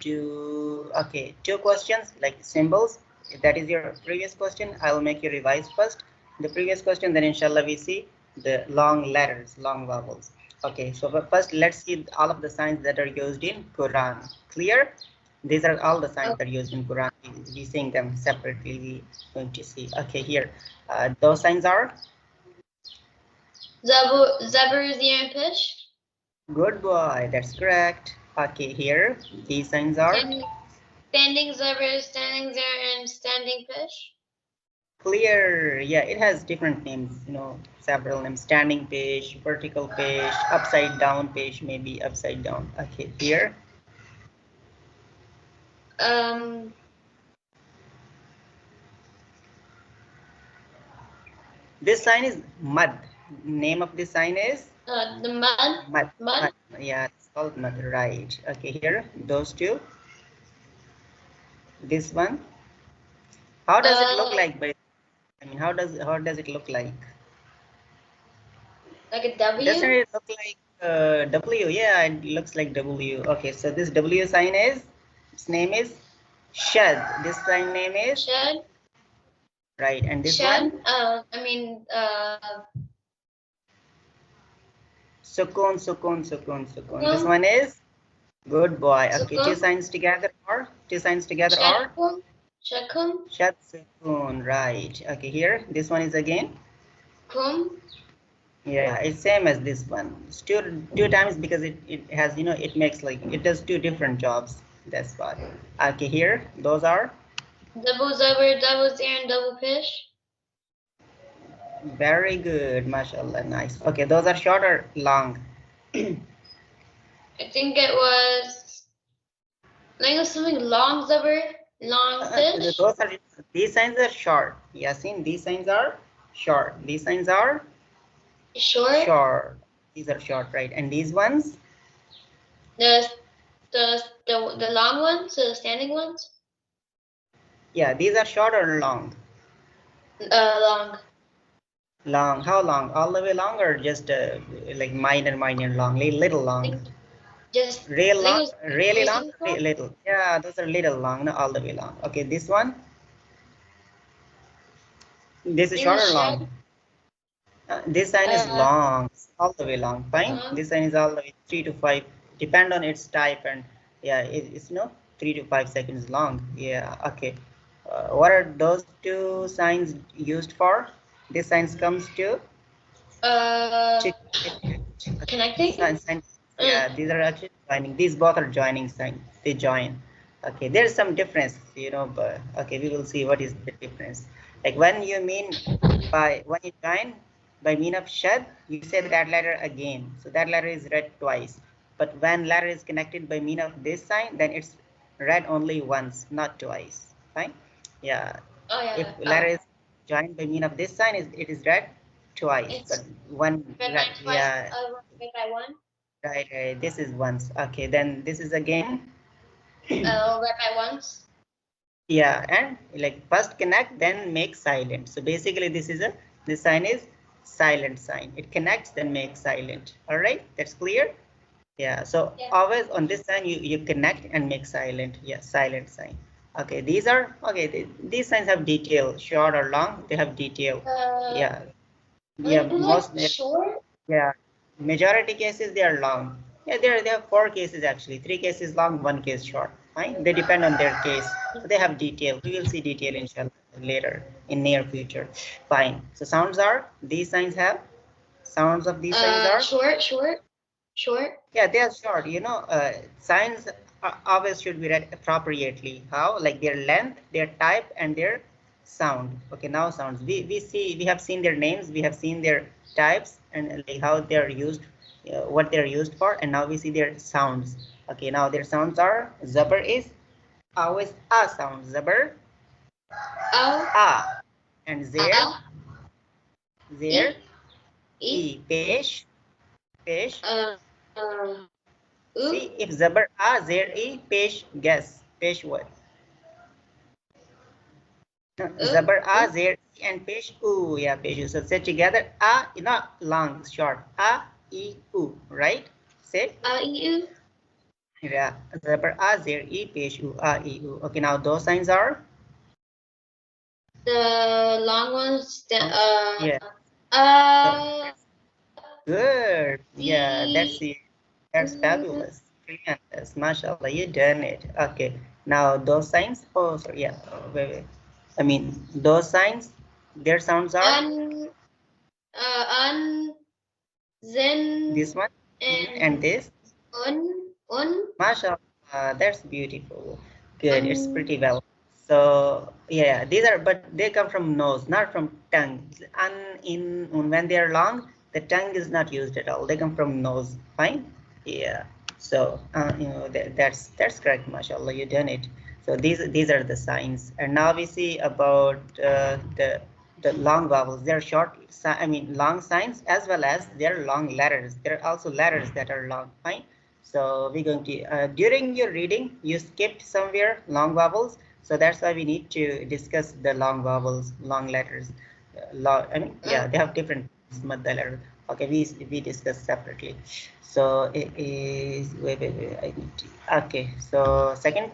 do, okay, two questions like symbols. If that is your previous question, I will make you revise first the previous question, then inshallah we see the long letters, long vowels. Okay, so but first let's see all of the signs that are used in Quran. Clear? These are all the signs that are used in Quran. We seeing them separately. We going to see. Okay, here those signs are Zabur, Zir, and Pish. good boy. That's correct. Okay, here these signs are Standing Zabur, standing Zir, and standing Pish. clear. Yeah, it has different names, several names: standing page, vertical page, upside down page, maybe upside down. Okay, here this sign is mud. Name of this sign is the mud. mud. Yeah, it's called mud, right? Okay, here those two. This one, how does it look like? I mean, how does it look like? Like a W? Doesn't it look like W? Yeah, it looks like W. Okay, so this W sign is, its name is Shad. This sign name is Shad. Right, and this Shad. one? Sukun, sukun, sukun, sukun. This one is good boy. Okay, two signs together are Shakum. Shad, sukun. Right. Okay, here this one is again Kum. Yeah, it's same as this one. It's two times because it has, it makes like it does two different jobs. That's why. Okay, here those are Double Zabur, double Zir, and double Pish. very good, mashallah, nice. Okay, those are short or long? I think it was something long Zabur, long Pish. These signs are short. Yasin, these signs are short. These signs are short. Short. These are short, right? And these ones? The long ones, the standing ones. Yeah, these are short or long? Long. Long. How long? All the way long, or just like minor long, little long? Just real long, really long, little. Yeah, those are little long, not all the way long. Okay, this one. This is short or long? This sign is long, all the way long. Fine. This sign is all the way 3 to 5, depend on its type, and yeah, it's 3 to 5 seconds long. Yeah. Okay. What are those two signs used for? This signs comes to connecting. Yeah, these are actually joining. These both are joining signs. They join. Okay, there's some difference, but okay, we will see what is the difference. Like when you join by mean of shad, you say that letter again. So that letter is read twice. But when letter is connected by mean of this sign, then it's read only once, not twice. Fine? Yeah. If letter is joined by mean of this sign, it is read twice. But one, yeah. Read by one. Right. This is once. Okay, then this is again. Read by once. Yeah, and like first connect, then make silent. So basically this sign is silent sign. It connects, then makes silent. All right, that's clear. Yeah, so always on this sign you connect and make silent. Yeah, silent sign. Okay, these are okay. These signs have detail, short or long. They have detail. Yeah, most short. Yeah, majority cases they are long. Yeah, they have 4 cases actually. 3 cases long, 1 case short. Fine. They depend on their case. So they have detail. We will see detail inshallah later in near future. Fine. So sounds are, these signs have sounds of these signs are short. Yeah, they are short. Signs always should be read appropriately. How? Like their length, their type, and their sound. Okay, now sounds. We have seen their names, we have seen their types, and like how they are used, what they are used for, and now we see their sounds. Okay, now their sounds are zabar is always a sound. Zabar, a, and zer, e, pesh. See, if zabar a, zer e, pesh, guess. Pesh what? Zabar a, zer e, and pesh u. Yeah, pesh u. So say together a, not long, short. A, e, u. Right? Say. A, e, u. Yeah, zebra a zir e pesh u a e u. Okay, now those signs are The long ones. yeah. So Uh, good. Yeah, the. that's fabulous. Tremendous. Mashallah, you done it. Okay. Now those signs. Oh, sorry. Yeah. Wait, wait. I mean those signs. Their sounds are Un, un, zen, this one and and this. un, Mashallah, that's beautiful. Good, it's un, pretty well. So yeah, these are, but they come from nose, not from tongue. When they are long, the tongue is not used at all. They come from nose. Fine. Yeah. So that's correct. Mashallah, you done it. So these are the signs, and now we see about the long vowels. They're short. I mean long signs as well as they're long letters. There are also letters that are long. Fine. So we're going to, during your reading, you skipped somewhere long vowels. So that's why we need to discuss the long vowels, long letters. I mean, yeah, they have different madda letter. Okay, we discuss separately. So it is, wait, I need to, okay. So second question.